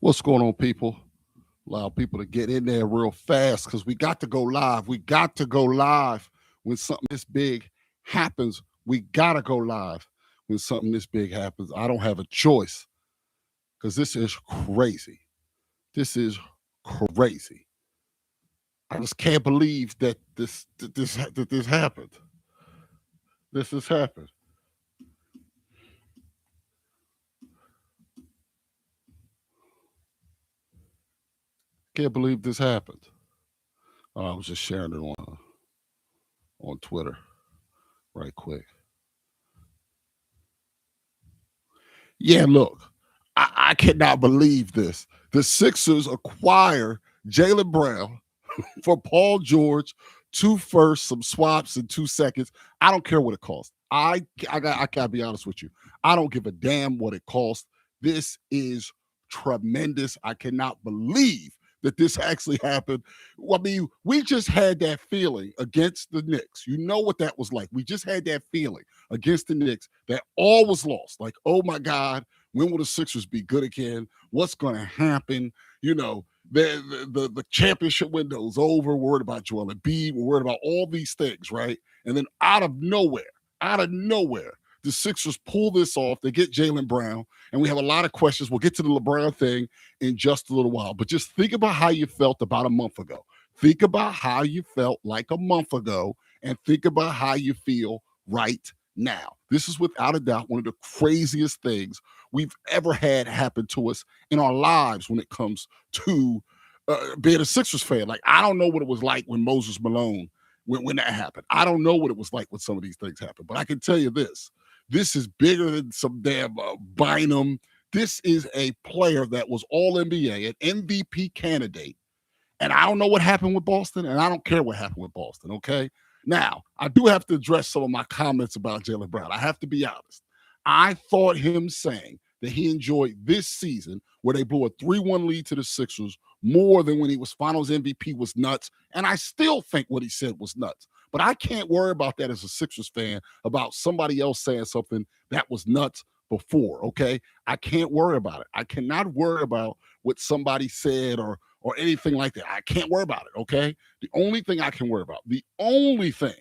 What's going on, people? Allow people to get in there real fast because we got to go live. We got to go live when something this big happens. We got to go live when something this big happens. I don't have a choice because this is crazy. This is crazy. I just can't believe that this happened. This has happened. Can't believe this happened. I was just sharing it on Twitter right quick. Yeah, look, I cannot believe this. The Sixers acquire Jaylen Brown for Paul George, two firsts, some swaps in 2 seconds. I don't care what it costs. I gotta be honest with you. I don't give a damn what it costs. This is tremendous. I cannot believe that this actually happened. I mean, we just had that feeling against the Knicks. You know what that was like. We just had that feeling against the Knicks that all was lost. Like, oh my God, when will the Sixers be good again? What's going to happen? You know, the championship window's over. We're worried about Joel Embiid. We're worried about all these things, right? And then out of nowhere, the Sixers pull this off. They get Jaylen Brown, and we have a lot of questions. We'll get to the LeBron thing in just a little while. But just think about how you felt about a month ago. Think about how you felt like a month ago, and think about how you feel right now. This is without a doubt one of the craziest things we've ever had happen to us in our lives when it comes to being a Sixers fan. Like, I don't know what it was like when Moses Malone, when that happened. I don't know what it was like when some of these things happened. But I can tell you this. This is bigger than some damn Bynum. This is a player that was all NBA, an MVP candidate. And I don't know what happened with Boston, and I don't care what happened with Boston, okay? Now, I do have to address some of my comments about Jaylen Brown. I have to be honest. I thought him saying that he enjoyed this season where they blew a 3-1 lead to the Sixers more than when he was finals MVP was nuts. And I still think what he said was nuts. But I can't worry about that as a Sixers fan, about somebody else saying something that was nuts before, okay? I can't worry about it. I cannot worry about what somebody said or anything like that. I can't worry about it, okay? The only thing I can worry about, the only thing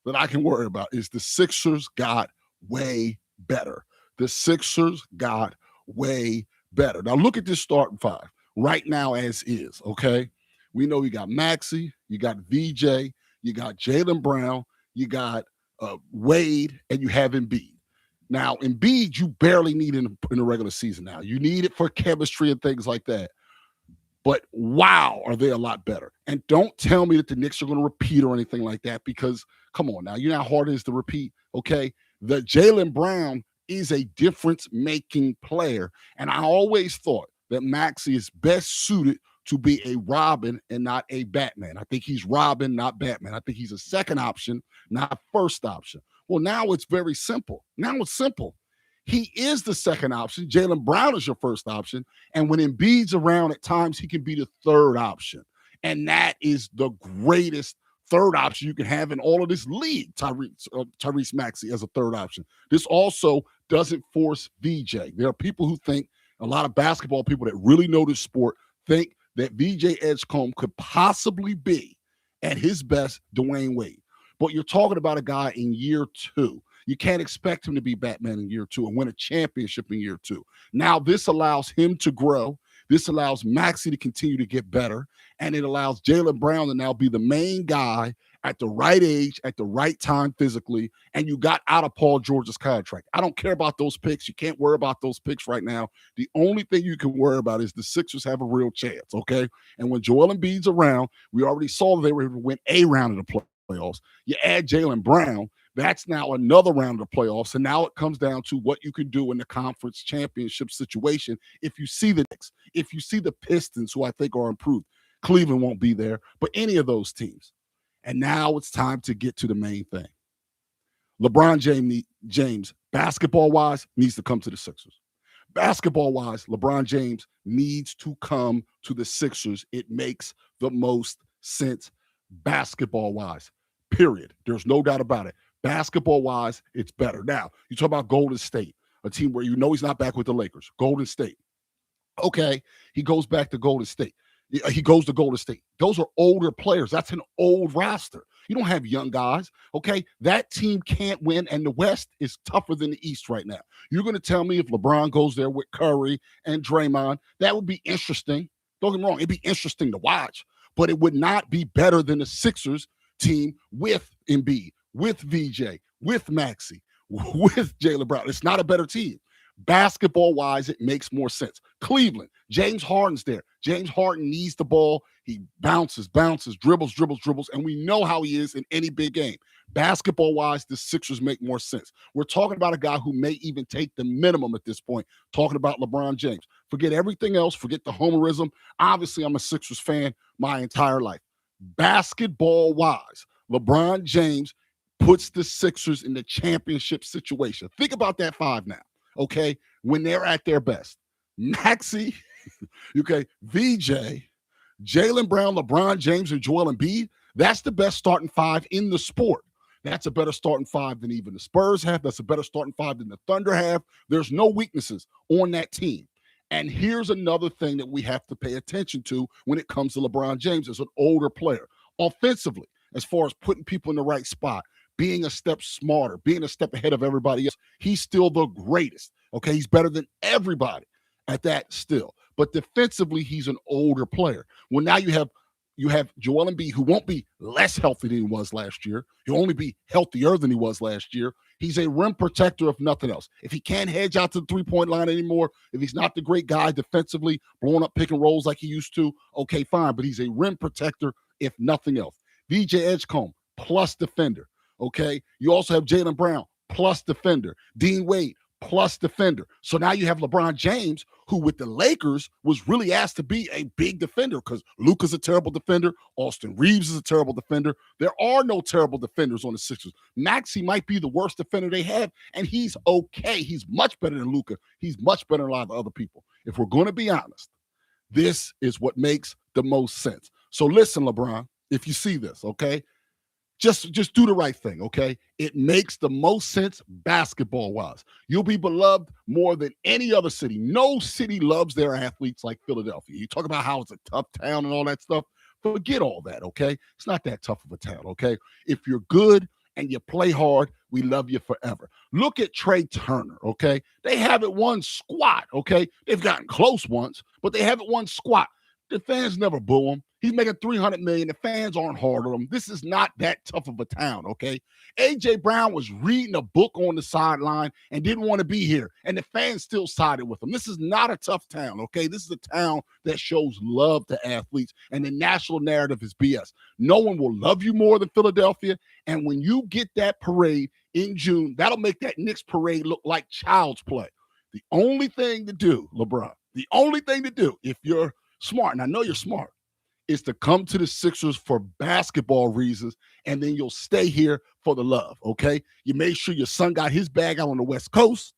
that I can worry about is the Sixers got way better. The Sixers got way better. Now look at this starting five right now as is, okay? We know you got Maxey, you got VJ, you got Jaylen Brown, you got Wade, and you have Embiid. Now, Embiid, you barely need in the regular season now. You need it for chemistry and things like that. But wow, are they a lot better? And don't tell me that the Knicks are going to repeat or anything like that, because come on now, you know how hard it is to repeat, okay? The Jaylen Brown is a difference-making player, and I always thought that Maxey is best suited to be a Robin and not a Batman. I think he's Robin, not Batman. I think he's a second option, not first option. Well, now it's very simple. Now it's simple. He is the second option. Jaylen Brown is your first option. And when Embiid's around at times, he can be the third option. And that is the greatest third option you can have in all of this league, Tyrese Maxey as a third option. This also doesn't force VJ. There are people who think, a lot of basketball people that really know this sport think that VJ Edgecombe could possibly be, at his best, Dwayne Wade. But you're talking about a guy in year two. You can't expect him to be Batman in year two and win a championship in year two. Now, this allows him to grow. This allows Maxey to continue to get better. And it allows Jaylen Brown to now be the main guy at the right age, at the right time physically. And you got out of Paul George's contract. I don't care about those picks. You can't worry about those picks right now. The only thing you can worry about is the Sixers have a real chance, okay? And when Joel Embiid's around, we already saw they were able to win a round of the playoffs. You add Jaylen Brown, that's now another round of the playoffs. And now it comes down to what you can do in the conference championship situation. If you see the Knicks, if you see the Pistons, who I think are improved, Cleveland won't be there, but any of those teams. And now it's time to get to the main thing. LeBron James, basketball-wise, needs to come to the Sixers. Basketball-wise, LeBron James needs to come to the Sixers. It makes the most sense basketball-wise, period. There's no doubt about it. Basketball-wise, it's better. Now, you talk about Golden State, a team where you know he's not back with the Lakers. Golden State. Okay, he goes back to Golden State. He goes to Golden State. Those are older players. That's an old roster. You don't have young guys. Okay, that team can't win, and the West is tougher than the East right now. You're going to tell me if LeBron goes there with Curry and Draymond, that would be interesting. Don't get me wrong, it'd be interesting to watch, but it would not be better than the Sixers team with Embiid, with VJ, with Maxey, with Jaylen Brown. It's not a better team. Basketball wise, it makes more sense. Cleveland, James Harden's there. James Harden needs the ball. He bounces, dribbles, and we know how he is in any big game. Basketball wise, the Sixers make more sense. We're talking about a guy who may even take the minimum at this point, talking about LeBron James. Forget everything else, forget the homerism. Obviously, I'm a Sixers fan my entire life. Basketball wise, LeBron James puts the Sixers in the championship situation. Think about that five now. Okay, when they're at their best. Maxey, okay, VJ, Jaylen Brown, LeBron James, and Joel Embiid, that's the best starting five in the sport. That's a better starting five than even the Spurs have. That's a better starting five than the Thunder have. There's no weaknesses on that team. And here's another thing that we have to pay attention to when it comes to LeBron James as an older player. Offensively, as far as putting people in the right spot, being a step smarter, being a step ahead of everybody else. He's still the greatest. Okay, he's better than everybody at that still. But defensively, he's an older player. Well, now you have Joel Embiid, who won't be less healthy than he was last year. He'll only be healthier than he was last year. He's a rim protector, if nothing else. If he can't hedge out to the three-point line anymore, if he's not the great guy defensively, blowing up pick and rolls like he used to, okay, fine. But he's a rim protector, if nothing else. VJ Edgecombe, plus defender. Okay, you also have Jaylen Brown, plus defender. Dean Wade, plus defender. So now you have LeBron James, who with the Lakers was really asked to be a big defender because Luka's a terrible defender. Austin Reeves is a terrible defender. There are no terrible defenders on the Sixers. Maxey might be the worst defender they have, and he's okay. He's much better than Luka. He's much better than a lot of other people. If we're going to be honest, this is what makes the most sense. So listen, LeBron, if you see this, okay, just do the right thing, okay? It makes the most sense basketball-wise. You'll be beloved more than any other city. No city loves their athletes like Philadelphia. You talk about how it's a tough town and all that stuff. Forget all that, okay? It's not that tough of a town, okay? If you're good and you play hard, we love you forever. Look at Trey Turner, okay? They haven't won squat, okay? They've gotten close once, but they haven't won squat. The fans never boo him. He's making $300 million. The fans aren't hard on him. This is not that tough of a town, okay? A.J. Brown was reading a book on the sideline and didn't want to be here, and the fans still sided with him. This is not a tough town, okay? This is a town that shows love to athletes, and the national narrative is BS. No one will love you more than Philadelphia, and when you get that parade in June, that'll make that Knicks parade look like child's play. The only thing to do, LeBron, the only thing to do if you're smart, and I know you're smart, is to come to the Sixers for basketball reasons, and then you'll stay here for the love, okay? You make sure your son got his bag out on the West Coast,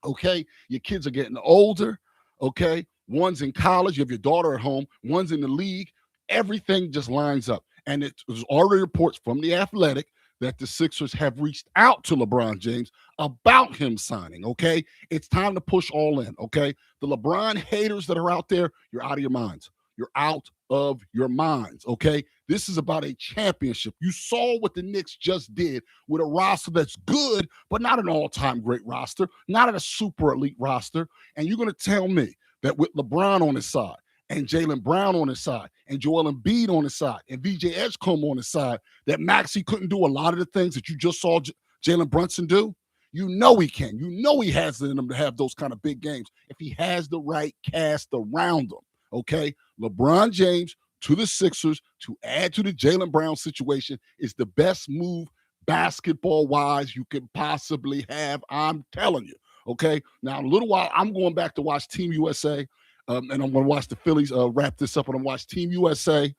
okay? Your kids are getting older, okay? One's in college, you have your daughter at home, one's in the league. Everything just lines up. And it was already reports from The Athletic that the Sixers have reached out to LeBron James about him signing, okay? It's time to push all in, okay? The LeBron haters that are out there, you're out of your minds. You're out of your minds, okay? This is about a championship. You saw what the Knicks just did with a roster that's good, but not an all-time great roster, not a super elite roster. And you're going to tell me that with LeBron on his side and Jaylen Brown on his side and Joel Embiid on his side and VJ Edgecombe on his side that Maxey couldn't do a lot of the things that you just saw Jalen Brunson do? You know he can. You know he has it in him to have those kind of big games if he has the right cast around him. Okay, LeBron James to the Sixers to add to the Jaylen Brown situation is the best move basketball-wise you could possibly have. I'm telling you. Okay, now in a little while, I'm going back to watch Team USA, and I'm going to watch the Phillies wrap this up, and I'm going to watch Team USA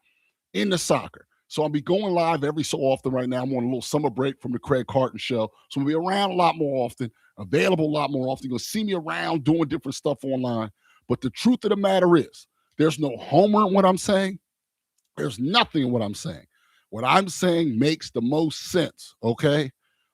in the soccer. So I'll be going live every so often right now. I'm on a little summer break from the Craig Carton show. So I'll be around a lot more often, available a lot more often. You're going to see me around doing different stuff online. But the truth of the matter is, there's no homer in what I'm saying. There's nothing in what I'm saying. What I'm saying makes the most sense, okay?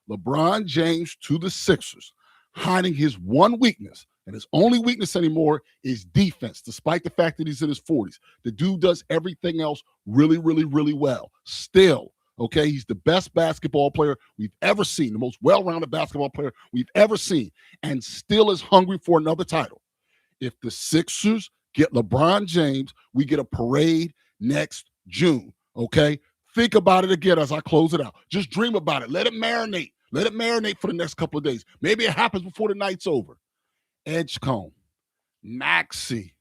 LeBron James to the Sixers, hiding his one weakness, And his only weakness anymore is defense, despite the fact that he's in his 40s. The dude does everything else really, really, really well. Still, okay, he's the best basketball player we've ever seen, the most well-rounded basketball player we've ever seen, and still is hungry for another title. If the Sixers get LeBron James, we get a parade next June, okay? Think about it again as I close it out. Just dream about it. Let it marinate. Let it marinate for the next couple of days. Maybe it happens before the night's over. Edgecombe, Maxey,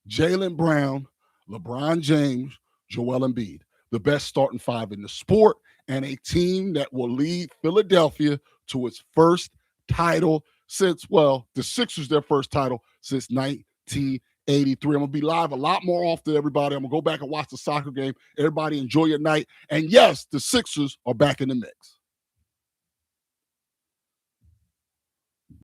Jaylen Brown, LeBron James, Joel Embiid, the best starting five in the sport, and a team that will lead Philadelphia to its first title since, well, the Sixers, their first title since 1983. I'm going to be live a lot more often, everybody. I'm going to go back and watch the soccer game. Everybody enjoy your night. And yes, the Sixers are back in the mix.